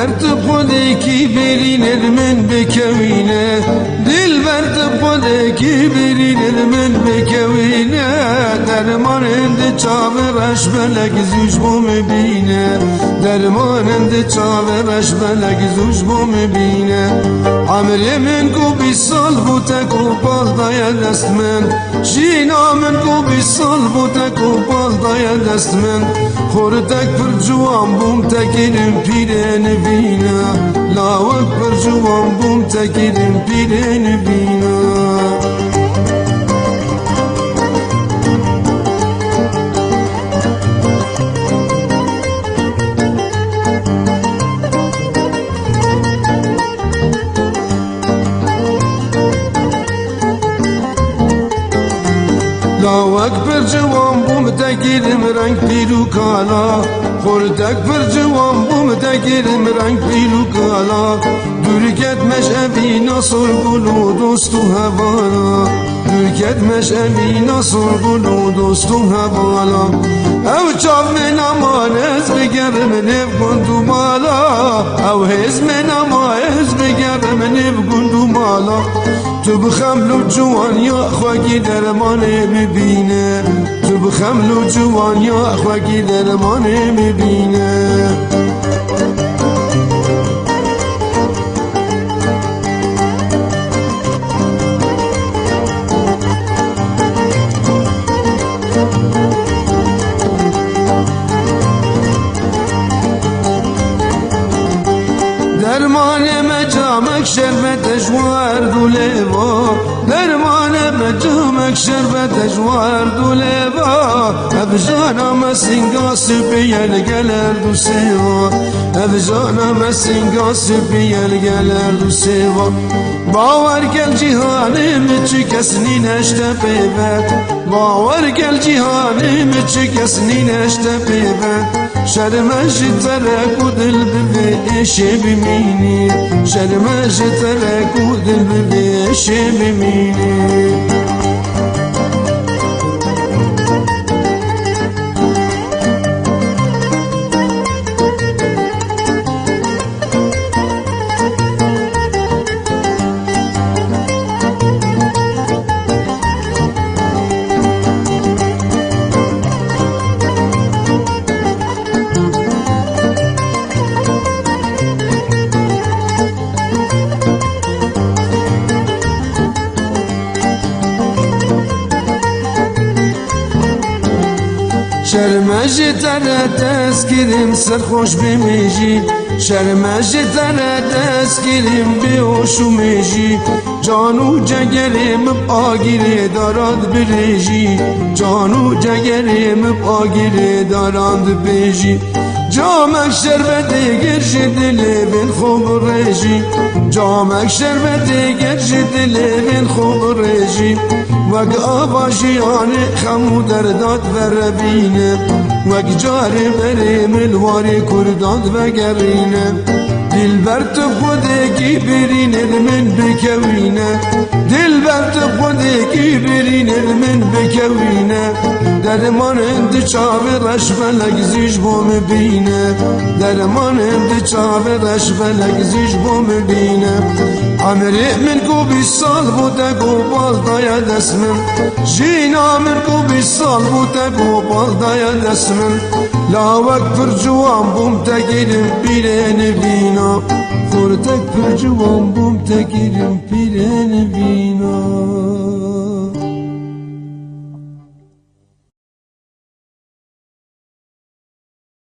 خودکی برین من بکوینه دلبر خودکی برین من بکوینه درمانند چاورش بلک زوج بوم بینه درمانند چاورش بلک زوج بوم بینه عمر من کو 20 سال بوده کو باز دای دست من جینا من کو 20 سال بوده کو باز دای دست من خوردک پر جوان بوم تکیدم پیرن بینا لاوک پر جوان بوم تکیدم پیرن بینا لاوک پر جوان بوم تگیرم رنگ پیرو کالا خوردک پر جوان بوم تگیرم رنگ پیرو کالا درکت مشعبی نصر گلو دوست و هوالا درکت مشعبی نصر گلو دوست و هوالا او چاو من امان از بگرم نف گندو مالا او هز من امان از بگرم نف گندو مالا تو بخملو جوان یا خواهی درمانه ببینه تو بخملو جوان یا خواهی درمانه ببینه درمان مجامک شربت جوار دولیوا درمان مجامک شربت جوار دولیوا ابجانا مسینگا سپیل گلر دو سیوا ابجانا مسینگا سپیل گلر دو سیوا باور کل جهانم چی کسنی نشته پیوت باور کل جهانم چی کسنی نشته پیوت شرمش ترک و دل ببیش بمینی شرمش ترک و دل ببیش بمینی شرمج تره دست گیریم سرخوش بمیجی شرمج تره دست گیریم بیوشو میجی جانو جگریم آگیره دارد بریجی جانو جگریم آگیره دارد بیجی جامک شربت گرش دل بین خوب ریجی جامک شربت گرش دل بین خوب ریجی وگ آباشیان خمو درداد و ربینه وگ جاری بری ملواری کرداد و گرینه دل برت خودکی برینه من بکوینه دل برت خودکی برینه من بکوینه درمان اند چاورش فلک زیش بوم بینه درمان اند چاورش فلک زیش بوم بینه عمری من کو 20 سال بوده کو باز دای دست من جینا من کو 20 سال بوده کو باز دای دست من لاوک پر جوان بوم تگیرم پیرن بینا خوردک پر جوان بوم تگیرم پیرن بینا